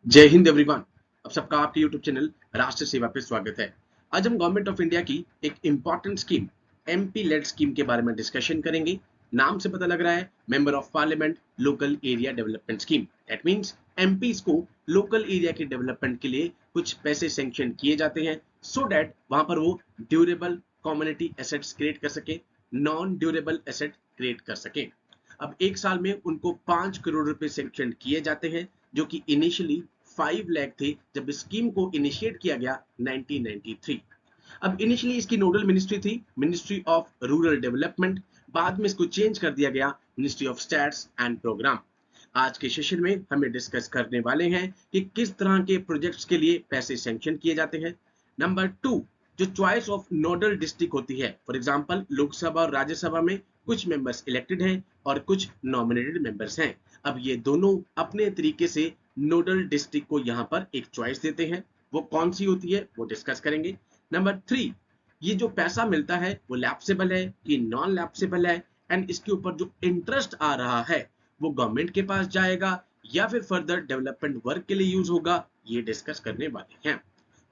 जय हिंद एवरीवन। अब सबका आपके यूट्यूब चैनल राष्ट्र सेवा पे स्वागत है। आज हम गवर्नमेंट ऑफ इंडिया की एक important scheme MP LAD scheme के बारे में डिस्कशन करेंगे। नाम से पता लग रहा है member of parliament local area development scheme. That means MPs को लोकल एरिया के डेवलपमेंट के लिए कुछ पैसे सैंक्शन किए जाते हैं सो दैट वहां पर वो ड्यूरेबल कम्युनिटी एसेट्स क्रिएट कर सके, नॉन ड्यूरेबल एसेट क्रिएट कर सके। अब एक साल में उनको 5 करोड़ रुपए सैंक्शन किए जाते हैं जो कि इनिशियली 5 लाख थे जब स्कीम को इनिशिएट किया गया 1993। अब इनिशियली इसकी नोडल मिनिस्ट्री थी मिनिस्ट्री ऑफ रूरल डेवलपमेंट। बाद में इसको चेंज कर दिया गया ministry of stats and programme. आज के सेशन में हम डिस्कस करने वाले हैं कि किस तरह के प्रोजेक्ट्स के लिए पैसे सैंक्शन किए जाते हैं। नंबर 2, जो चॉइस ऑफ नोडल डिस्ट्रिक्ट होती है, फॉर एग्जांपल लोकसभा और राज्यसभा में कुछ मेंबर्स इलेक्टेड हैं और कुछ नॉमिनेटेड मेंबर्स हैं। अब ये दोनों अपने तरीके से नोडल डिस्ट्रिक्ट को यहाँ पर एक चॉइस देते हैं। वो कौन सी होती है वो डिस्कस करेंगे। नंबर 3, ये जो पैसा मिलता है वो लैप्सेबल है कि नॉन लैप्सेबल है, एंड इसके ऊपर जो इंटरेस्ट आ रहा है वो गवर्नमेंट के पास जाएगा या फिर फर्दर डेवलपमेंट वर्क के लिए यूज होगा, ये डिस्कस करने वाले हैं।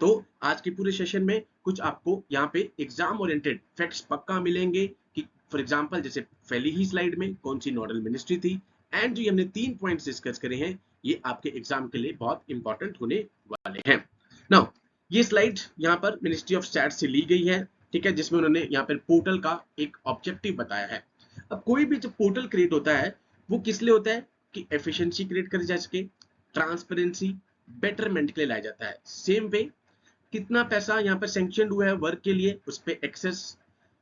तो आज के पूरे सेशन में कुछ आपको यहाँ पे एग्जाम ओरिएंटेड फैक्ट्स पक्का मिलेंगे कि फॉर एग्जांपल जैसे पहली ही स्लाइड में कौन सी नोडल मिनिस्ट्री थी, एंड जो हमने 3 पॉइंट्स डिस्कस करे हैं ये आपके एग्जाम के लिए बहुत इंपॉर्टेंट होने वाले हैं। नाउ ये स्लाइड यहाँ पर मिनिस्ट्री ऑफ स्टैट्स से ली गई है, ठीक है, जिसमें उन्होंने यहाँ पर पोर्टल का एक ऑब्जेक्टिव बताया है। अब कोई भी जो पोर्टल क्रिएट होता है वो किस लिए होता है कि एफिशिएंसी क्रिएट करी जा सके, ट्रांसपेरेंसी, बेटरमेंट के लिए लाया जाता है। सेम वे कितना पैसा यहाँ पर सैंक्शन हुआ है वर्क के लिए, उस पे एक्सेस,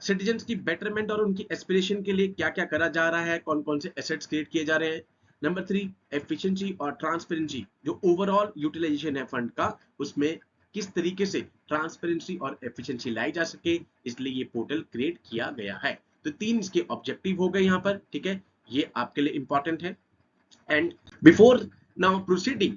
सिटीजन्स की बेटरमेंट और उनकी एस्पिरेशन के लिए क्या क्या करा जा रहा है, कौन कौन से एसेट्स क्रिएट किए जा रहे हैं। नंबर 3, एफिशिएंसी और ट्रांसपेरेंसी, जो ओवरऑल यूटिलाइजेशन है फंड का उसमें किस तरीके से ट्रांसपेरेंसी और एफिशिएंसी लाई जा सके, इसलिए ये पोर्टल क्रिएट किया गया है। तो 3 इसके ऑब्जेक्टिव हो गए यहाँ पर, ठीक है, ये आपके लिए इंपॉर्टेंट है। एंड बिफोर नाउ प्रोसीडिंग,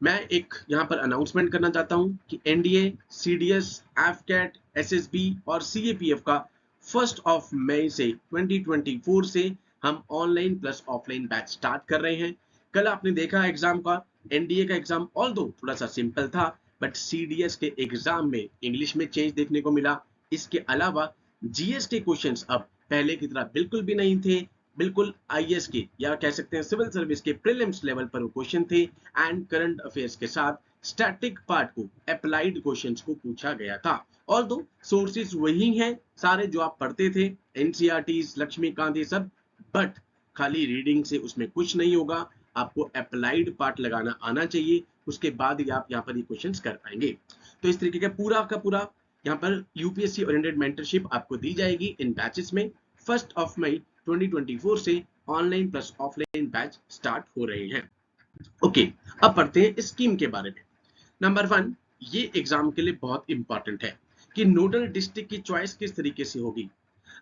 मैं एक यहाँ पर अनाउंसमेंट करना चाहता हूँ कि एनडीए, सीडीएस, एफकेट, एसएसबी और सीएपीएफ का 1 मई से 2024 से हम online plus offline batch start कर रहे हैं। कल आपने देखा एग्जाम का, एनडीए का एग्जाम ऑल्दो थोड़ा सा सिंपल था, बट सीडीएस के एग्जाम में इंग्लिश में चेंज देखने को मिला। इसके अलावा जीएस के क्वेश्चंस अब पहले की तरह बिल्कुल भी नहीं थे, बिल्कुल आईएएस के या कह सकते हैं सिविल सर्विस के प्रीलिम्स लेवल पर वो क्वेश्चन थे, एंड करंट अफेयर्स के साथ स्टैटिक पार्ट को, अप्लाइड क्वेश्चंस को पूछा गया था। और दो सोर्सेज वही हैं सारे जो आप पढ़ते थे, एनसीईआरटीज, लक्ष्मीकांत, ये सब, बट खाली रीडिंग से उसमें कुछ नहीं होगा, आपको अप्लाइड पार्ट लगाना आना चाहिए, उसके बाद ही आप यहाँ पर ये क्वेश्चंस कर पाएंगे। तो इस तरीके का पूरा यहाँ पर यूपीएससी ओरिएंटेड मेंटरशिप आपको दी जाएगी इन बैचेस में। 1 मई 2024 से online plus offline batch start हो रहे हैं। ओके, अब पढ़ते हैं स्कीम के बारे में। नंबर 1, ये एग्जाम के लिए बहुत इंपॉर्टेंट है कि नोडल डिस्ट्रिक्ट की चॉइस किस तरीके से होगी।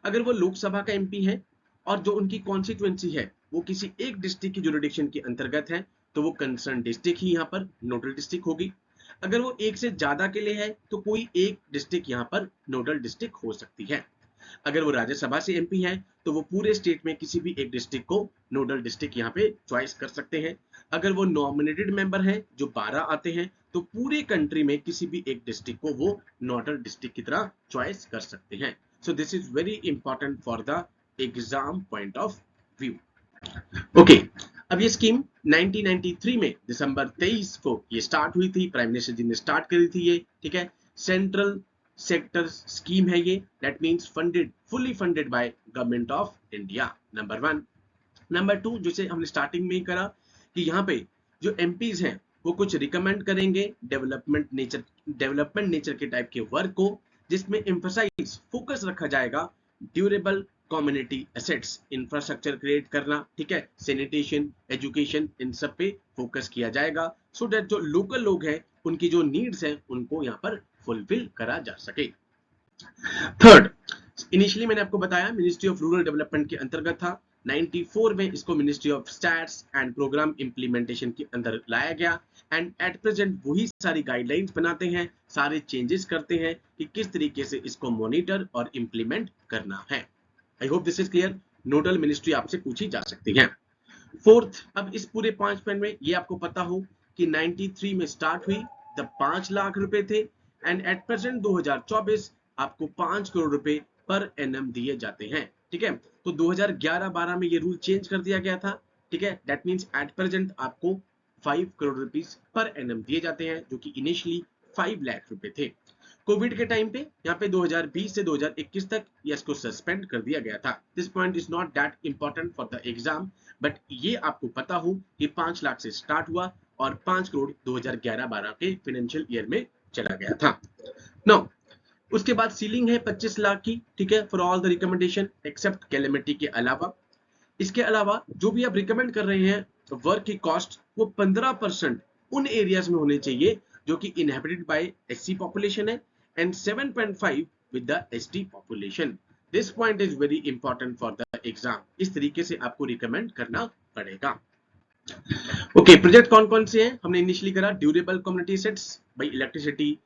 अगर वो लोकसभा का एमपी है और जो उनकी कॉन्स्टिट्यूएंसी है वो किसी एक डिस्ट्रिक्ट की जुरिडिक्शन के अंतर्गत है तो वो कंसर्न डिस्ट्रिक्ट ही यहाँ पर नोडल डिस्ट्रिक्ट होगी। अगर वो एक से ज्यादा के लिए है तो कोई एक डिस्ट्रिक्ट यहाँ पर नोडल डिस्ट्रिक्ट हो सकती है। अगर वो राज्यसभा से एमपी है तो वो पूरे स्टेट में किसी भी एक डिस्ट्रिक्ट को नोडल डिस्ट्रिक्ट यहाँ पे चॉइस कर सकते हैं। अगर वो नॉमिनेटेड मेंबर हैं जो 12 आते हैं तो पूरे कंट्री में किसी भी एक डिस्ट्रिक्ट को वो नोडल डिस्ट्रिक्ट की तरह चॉइस कर सकते हैं। So this is very important for the exam point of view. Okay, अब ये स्कीम 1993 में दिसंबर 23 को ये स्टार्ट हुई थी, प्राइम मिनिस्टर जी ने स्टार्ट करी थी ये, ठीक है। सेंट्रल सेक्टर स्कीम है ये, that means funded, fully funded by government of India. Number 1। Number 2, जैसे हमने स्टार्टिंग में ही करा कि यहाँ पे जो एमपीज हैं वो कुछ रिकमेंड करेंगे डेवलपमेंट नेचर के टाइप के वर्क को, जिसमें एम्फसाइज फोकस रखा जाएगा durable community assets, infrastructure create करना, ठीक है, सैनिटेशन, एजुकेशन, इन सब पे फोकस किया जाएगा सो दैट जो लोकल लोग हैं उनकी जो नीड्स हैं उनको यहाँ पर फुलफिल करा जा सके। थर्ड, इनिशियली मैंने आपको बताया मिनिस्ट्री ऑफ रूरल डेवलपमेंट के अंतर्गत था। 94 में इसको ministry of stats and programme implementation के अंदर लाया गया, एंड एट प्रेजेंट वही सारी गाइडलाइंस बनाते हैं, सारे चेंजेस करते हैं कि किस तरीके से इसको मॉनिटर और इंप्लीमेंट करना है। I hope this is clear. Nodal ministry आपसे पूछी जा सकती है। फोर्थ, अब इस पूरे 5 पॉइंट में ये आपको पता हो कि 93 में स्टार्ट हुई तब 5 लाख रुपए थे एंड एट प्रेजेंट 2024 आपको 5 करोड़ रुपए पर एनम दिए जाते हैं। ठीक है, तो 2011-12 में ये रूल चेंज कर दिया गया था। ठीक है, दैट मींस एट प्रेजेंट आपको 5 करोड़ रुपीस पर एनम दिए जाते हैं, जो कि इनिशियली 5 लाख रुपए थे। कोविड के टाइम पे यहाँ पे 2020 से 2021 तक इसको सस्पेंड कर दिया गया था। This point is not that important for the exam, but ये आपको पता हो कि 5 लाख से स्टार्ट हुआ और 5 करोड़ 2011-12 के फाइनेंशियल ईयर में चला गया था। नाउ उसके बाद सीलिंग है 25 लाख की। ठीक है, for all the recommendation except calamity के अलावा। इसके अलावा जो भी आप रिकमेंड कर रहे हैं वर्क की कॉस्ट वो 15% उन एरियाज में होने चाहिए जो कि इनहेबिटेड बाय एससी पॉपुलेशन है and 7.5 with the ST population. This point is very important for the exam. इस तरीके से आपको रिकमेंड करना पड़ेगा। ओके, प्रोजेक्ट कौन कौन से हैं हमने इनिशियली करा? Durable community sets bye electricity,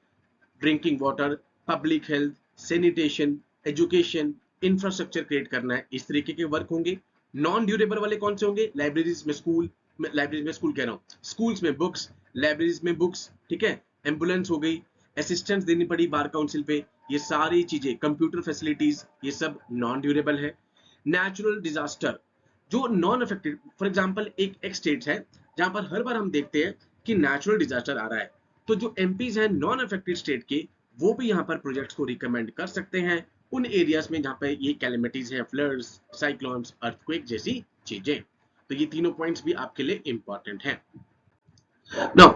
drinking water, public health, sanitation, education, infrastructure create करना है, इस तरीके के वर्क होंगे। नॉन ड्यूरेबल वाले कौन से होंगे? लाइब्रेरीज में स्कूल कह रहा हूँ, स्कूल्स में बुक्स, लाइब्रेरीज में बुक्स। ठीक है, एम्बुलेंस हो गई, असिस्टेंस देनी पड़ी बार काउंसिल पे, ये सारी चीजें, कंप्यूटर फैसिलिटीज, ये सब नॉन ड्यूरेबल है। नेचुरल डिजास्टर जो नॉन अफेक्टेड, फॉर एग्जांपल एक स्टेट है जहां पर हर बार हम देखते हैं कि नेचुरल डिजास्टर आ रहा है, तो जो एमपीज हैं नॉन अफेक्टेड स्टेट के, वो भी यहाँ पर प्रोजेक्ट्स को रिकमेंड कर सकते हैं उन एरियाज में जहां पर ये कैलेमिटीज हैं, फ्लड्स, साइक्लोन्स, अर्थक्वेक जैसी चीजें। तो ये तीनों पॉइंट्स भी आपके लिए इंपॉर्टेंट हैं। नाउ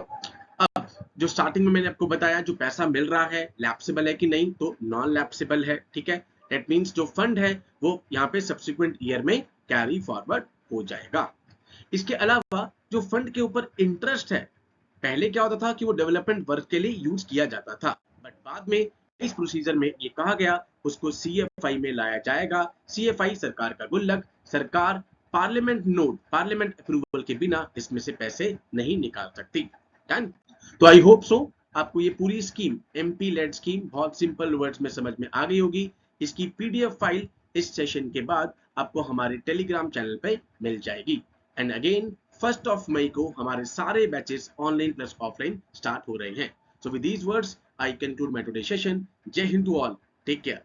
अब जो स्टार्टिंग में मैंने आपको बताया, जो पैसा मिल रहा है लैप्सेबल है कि नहीं, तो नॉन लैप्सेबल है। ठीक है, दैट मींस जो फंड है वो यहाँ पे सब्सिक्वेंट ईयर में कैरी फॉरवर्ड हो जाएगा। इसके अलावा जो फंड के ऊपर इंटरेस्ट है, पहले क्या होता था कि वो डेवलपमेंट वर्क के लिए यूज किया जाता था, बट बाद में इस प्रोसीजर में ये कहा गया उसको सीएफआई में लाया जाएगा। सीएफआई सरकार का गुल्लक, सरकार पार्लियामेंट नोट, पार्लियामेंट अप्रूवल के बिना इसमें से पैसे नहीं निकाल सकती। डन? तो आई होप सो आपको ये पूरी स्कीम, एमपी लेड स्कीम, बहुत सिंपल वर्ड्स में समझ में आ गई होगी। इसकी पीडीएफ फाइल इस सेशन के बाद आपको हमारे टेलीग्राम चैनल पे मिल जाएगी। एंड अगेन 1 मई को हमारे सारे batches online plus offline start हो रहे हैं। So with these words, I conclude my today's session. Jai Hind to all. Take care.